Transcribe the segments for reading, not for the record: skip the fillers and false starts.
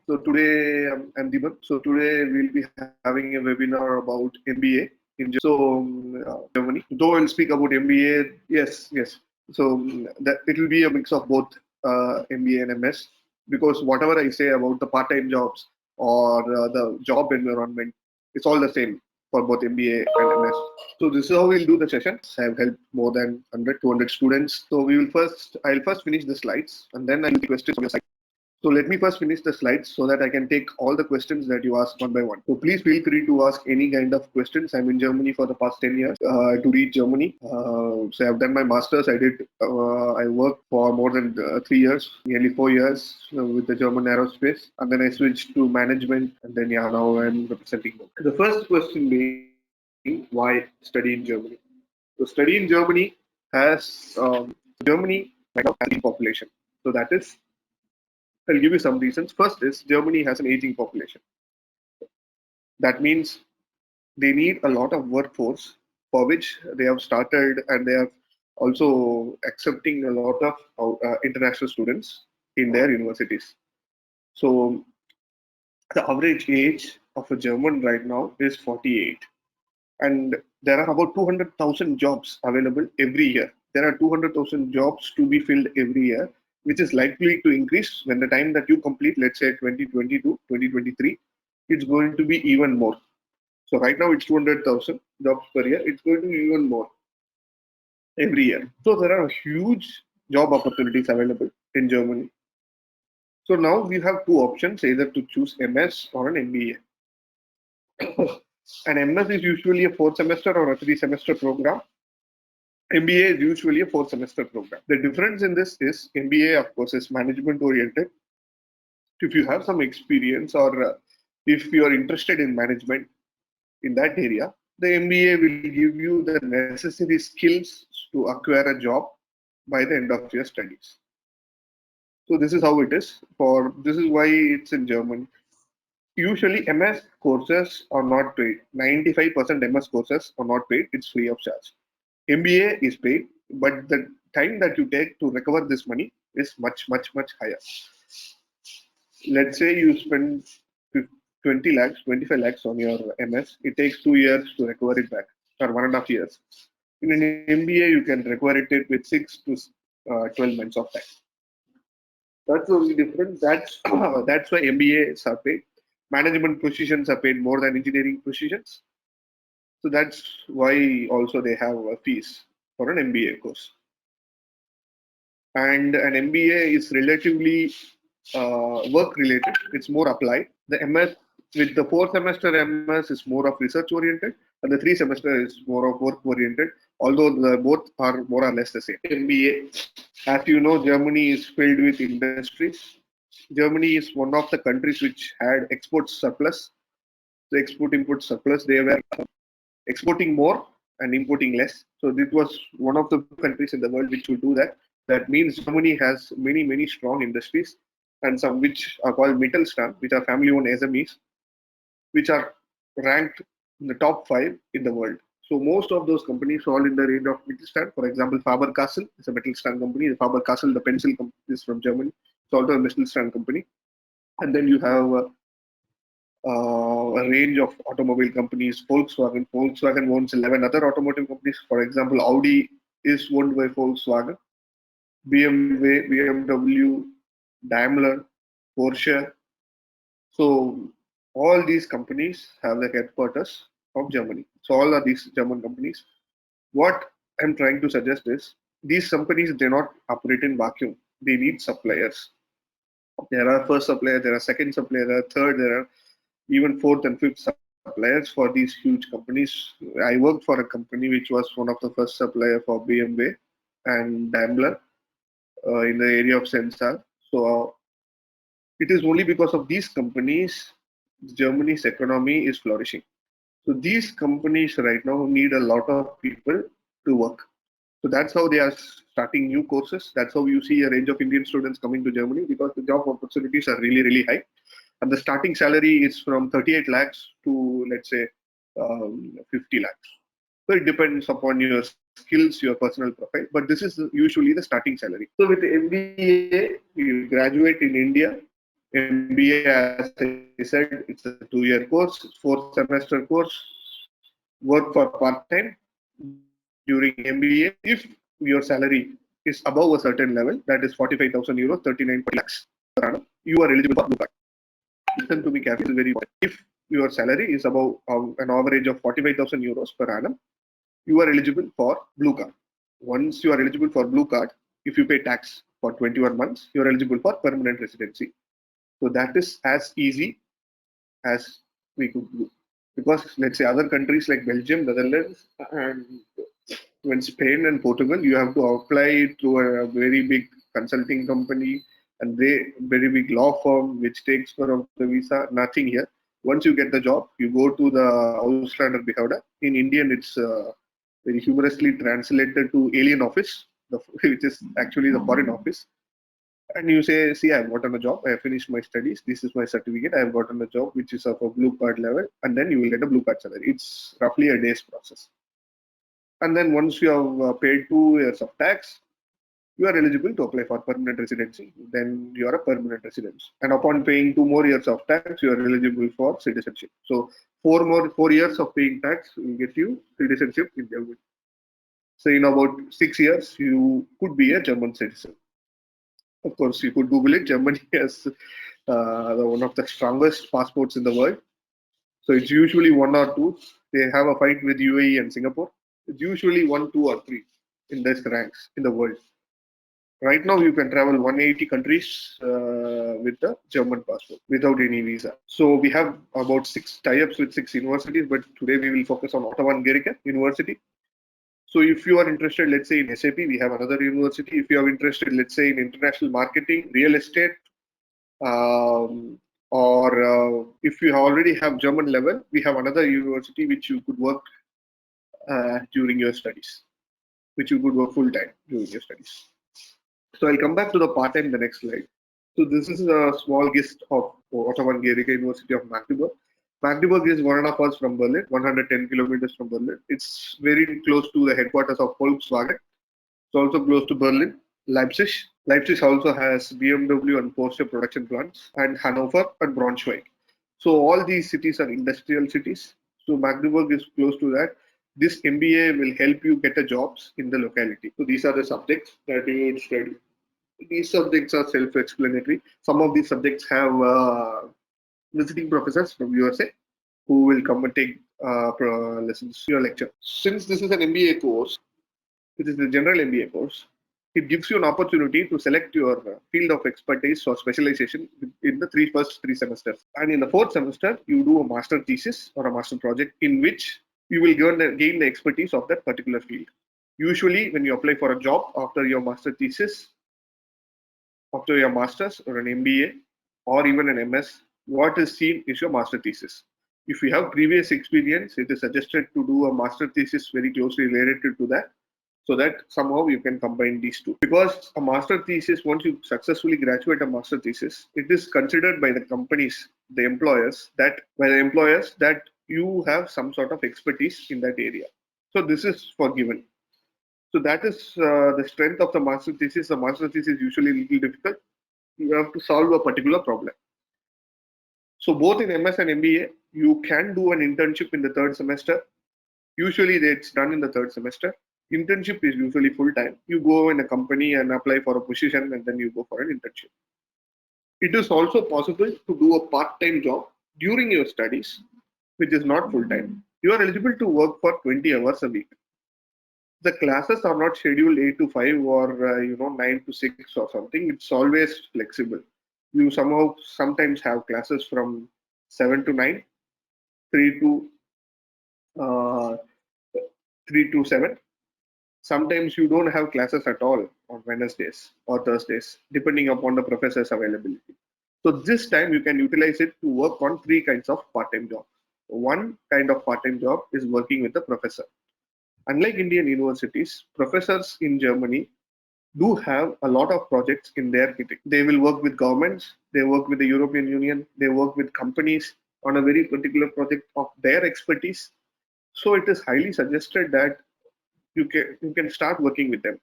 So today I'm Deepak. So today we'll be having a webinar about MBA in Germany. Though I'll speak about MBA, yes. So that it will be a mix of both MBA and MS because whatever I say about the part-time jobs or the job environment, it's all the same for both MBA and MS. So this is how we'll do the session. I've helped more than 100, 200 students. So I'll first finish the slides and then I'll do the questions on your side. So let me first finish the slides so that I can take all the questions that you ask one by one. So please feel free to ask any kind of questions. I'm in Germany for the past 10 years to read Germany. So I've done my master's. I worked for more than 3 years, nearly 4 years with the German aerospace. And then I switched to management. And then now I'm representing them. The first question being, why study in Germany? So study in Germany Germany right now has a population. So that is I'll give you some reasons. First is Germany has an aging population. That means they need a lot of workforce for which they have started and they are also accepting a lot of international students in their universities. So the average age of a German right now is 48. And there are about 200,000 jobs available every year. There are 200,000 jobs to be filled every year, which is likely to increase when the time that you complete, let's say 2022, 2023, it's going to be even more. So right now it's 200,000 jobs per year. It's going to be even more every year. So there are huge job opportunities available in Germany. So now we have two options, either to choose MS or an MBA. An MS is usually a 4 semester or a 3 semester program. MBA is usually a 4 semester program. The difference in this is MBA, of course, is management oriented. If you have some experience or if you are interested in management in that area, the MBA will give you the necessary skills to acquire a job by the end of your studies. So this is how it is. This is why it's in Germany. Usually MS courses are not paid. 95% MS courses are not paid. It's free of charge. MBA is paid, but the time that you take to recover this money is much higher. Let's say you spend 20 lakhs, 25 lakhs on your MS. It takes 2 years to recover it back, or 1.5 years. In an MBA, you can recover it with 6 to 12 months of time. That's the only difference. That's why MBAs are paid. Management positions are paid more than engineering positions. So that's why also they have a fees for an MBA course. And an MBA is relatively work related. It's more applied. The MS with the 4 semester MS is more of research oriented, and the 3 semester is more of work oriented. Although both are more or less the same. MBA, as you know, Germany is filled with industries. Germany is one of the countries which had export surplus. The export-import surplus. They were exporting more and importing less. So this was one of the countries in the world which would do that. That means Germany has many strong industries, and some which are called Mittelstand, which are family-owned SMEs, which are ranked in the top 5 in the world. So most of those companies fall in the range of Mittelstand. For example, Faber-Castell is a Mittelstand company. The Faber-Castell, the pencil company, is from Germany. It's also a Mittelstand company. And then you have a range of automobile companies. Volkswagen owns 11 other automotive companies. For example, Audi is owned by Volkswagen. BMW, Daimler, Porsche. So all these companies have their headquarters of Germany. So all are these German companies. What I'm trying to suggest is these companies do not operate in vacuum. They need suppliers. There are first supplier, there are second supplier, there are third, there are even fourth and fifth suppliers for these huge companies. I worked for a company which was one of the first supplier for BMW and Daimler in the area of sensor. So it is only because of these companies Germany's economy is flourishing. So these companies right now need a lot of people to work. So that's how they are starting new courses. That's how you see a range of Indian students coming to Germany, because the job opportunities are really high. And the starting salary is from 38 lakhs to, let's say, 50 lakhs. So it depends upon your skills, your personal profile, but this is usually the starting salary. So with MBA, you graduate in India, MBA, as I said, it's a 2-year course, it's 4-semester course. Work for part-time during MBA. If your salary is above a certain level, that is 45,000 euros, 39.40 lakhs per annum, you are eligible for blue card. Listen to me carefully, this is very important. If your salary is above an average of 45,000 euros per annum, you are eligible for blue card. Once you are eligible for blue card, if you pay tax for 21 months, you are eligible for permanent residency. So that is as easy as we could do. Because let's say other countries like Belgium, Netherlands, and when Spain and Portugal, you have to apply through a very big consulting company and they very big law firm which takes care of the visa. Nothing here. Once you get the job, you go to the Auslander Behörde. In Indian, it's very humorously translated to alien office, which is actually the foreign office. And you say, see, I've gotten a job, I have finished my studies, this is my certificate, I have gotten a job which is of a blue card level, and then you will get a blue card salary. It's roughly a day's process. And then once you have paid 2 years of tax, you are eligible to apply for permanent residency. Then you are a permanent resident. And upon paying 2 more years of tax, you are eligible for citizenship. So 4 years of paying tax will get you citizenship in Germany. So in about 6 years, you could be a German citizen. Of course, you could Google it. Germany has one of the strongest passports in the world. So it's usually 1 or 2. They have a fight with UAE and Singapore. It's usually 1, 2, or 3 in this ranks in the world. Right now, you can travel 180 countries with the German passport without any visa. So we have about 6 tie-ups with 6 universities, but today we will focus on Ottawa University. So if you are interested, let's say in SAP, we have another university. If you are interested, let's say in international marketing, real estate, or if you already have German level, we have another university which you could work during your studies, which you could work full time during your studies. So I'll come back to the part-time in the next slide. So this is a small gist of Ottawa University of Magdeburg. Magdeburg is 1.5 hours from Berlin, 110 kilometers from Berlin. It's very close to the headquarters of Volkswagen. It's also close to Berlin, Leipzig. Leipzig also has BMW and Porsche production plants, and Hanover and Braunschweig. So all these cities are industrial cities. So Magdeburg is close to that. This MBA will help you get a jobs in the locality. So these are the subjects that you need to study. These subjects are self-explanatory. Some of these subjects have visiting professors from USA who will come and take lessons to your lecture. Since this is an MBA course, it is the general MBA course, it gives you an opportunity to select your field of expertise or specialization in the first three semesters. And in the 4th semester, you do a master thesis or a master project in which you will gain the expertise of that particular field. Usually, when you apply for a job after your master thesis, after your master's or an MBA or even an MS, what is seen is your master thesis. If you have previous experience, it is suggested to do a master thesis very closely related to that, so that somehow you can combine these two. Because a master thesis, once you successfully graduate a master thesis, it is considered by the companies, the employers, that you have some sort of expertise in that area. So this is forgiven. So that is the strength of the master thesis. The master thesis is usually a little difficult. You have to solve a particular problem. So both in MS and MBA, you can do an internship in the 3rd semester. Usually it's done in the 3rd semester. Internship is usually full-time. You go in a company and apply for a position and then you go for an internship. It is also possible to do a part-time job during your studies, which is not full-time. You are eligible to work for 20 hours a week. The classes are not scheduled 8 to 5 or 9 to 6 or something. It's always flexible. You sometimes have classes from 7 to 9, 3 to 7. Sometimes you don't have classes at all on Wednesdays or Thursdays, depending upon the professor's availability. So this time you can utilize it to work on 3 kinds of part-time job. One kind of part-time job is working with the professor. Unlike Indian universities, professors in Germany do have a lot of projects in their kitty. They will work with governments, they work with the European Union, they work with companies on a very particular project of their expertise. So it is highly suggested that you can start working with them.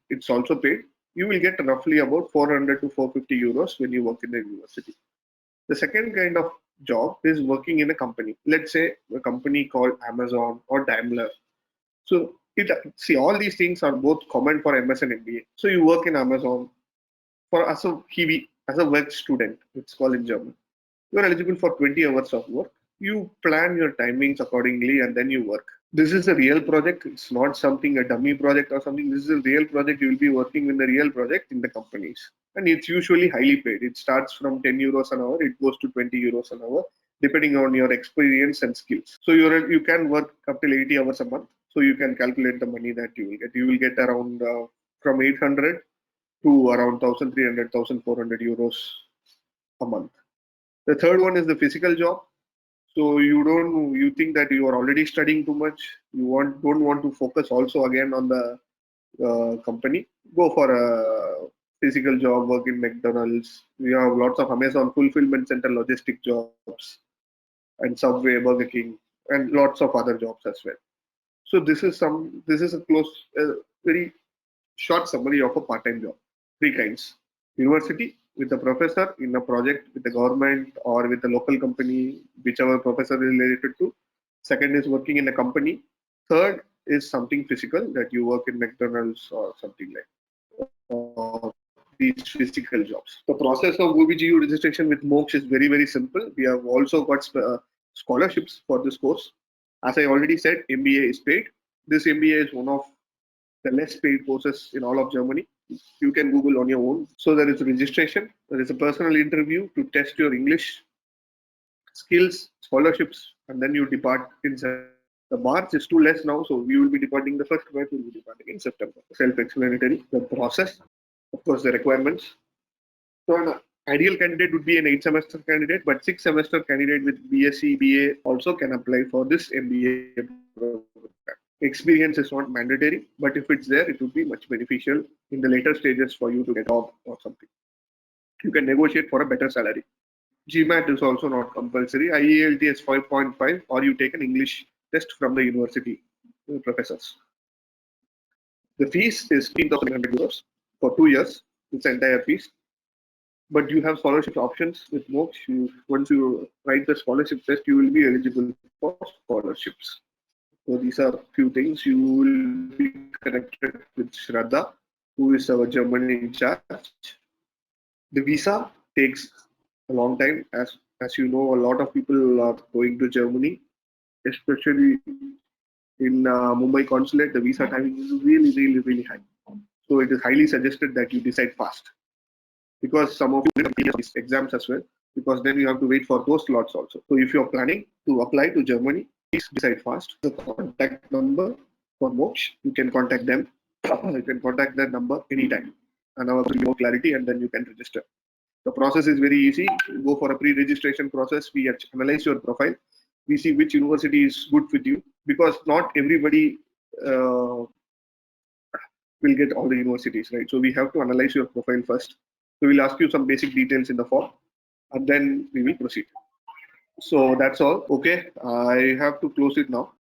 It's also paid. You will get roughly about 400 to 450 euros when you work in the university. The second kind of job is working in a company. Let's say a company called Amazon or Daimler. So see, all these things are both common for MS and MBA. So you work in Amazon for as a Kiwi, as a work student, it's called in German. You are eligible for 20 hours of work. You plan your timings accordingly and then you work. This is a real project. It's not something a dummy project or something. This is a real project. You will be working in the real project in the companies. And it's usually highly paid. It starts from 10 euros an hour. It goes to 20 euros an hour, depending on your experience and skills. So you can work up till 80 hours a month. So you can calculate the money that you will get. You will get around from 800 to around 1,300, 1,400 euros a month. The third one is the physical job. So you think that you are already studying too much. Don't want to focus also again on the company. Go for a physical job, work in McDonald's. We have lots of Amazon fulfillment center logistic jobs and Subway, Burger King, and lots of other jobs as well. So this is a very short summary of a part-time job. Three kinds: university with a professor in a project with the government or with a local company, whichever professor is related to. Second is working in a company. Third is something physical, that you work in McDonald's or something like these physical jobs. The process of OBGU registration with Moksh is very, very simple. We have also got scholarships for this course. As I already said, MBA is paid. This MBA is one of the less paid courses in all of Germany. You can Google on your own. So there is registration, there is a personal interview to test your English skills, scholarships, and then you depart in September. The March is too less now, so we will be departing the first batch will be departing in September. Self-explanatory, the process, of course, the requirements. So an ideal candidate would be an 8-semester candidate, but 6-semester candidate with BSc, BA also can apply for this MBA program. Experience is not mandatory, but if it's there, it would be much beneficial in the later stages for you to get a job or something. You can negotiate for a better salary. GMAT is also not compulsory. IELT is 5.5, or you take an English test from the university professors. The fees is 3,100 euros for 2 years. It's the entire fees. But you have scholarship options with Moksh. Once you write the scholarship test, you will be eligible for scholarships. So these are few things. You will be connected with Shraddha, who is our German in charge. The visa takes a long time. As you know, a lot of people are going to Germany, especially in Mumbai consulate. The visa timing is really, really, really high. So it is highly suggested that you decide fast, because some of you will these exams as well, because then you have to wait for those slots also. So if you're planning to apply to Germany, please decide fast. The contact number for Moksh, you can contact them. You can contact that number anytime, and I will give you more clarity, and then you can register. The process is very easy. You go for a pre-registration process. We analyze your profile. We see which university is good with you, because not everybody will get all the universities, right? So we have to analyze your profile first. So we'll ask you some basic details in the form, and then we will proceed. So that's all. Okay, I have to close it now.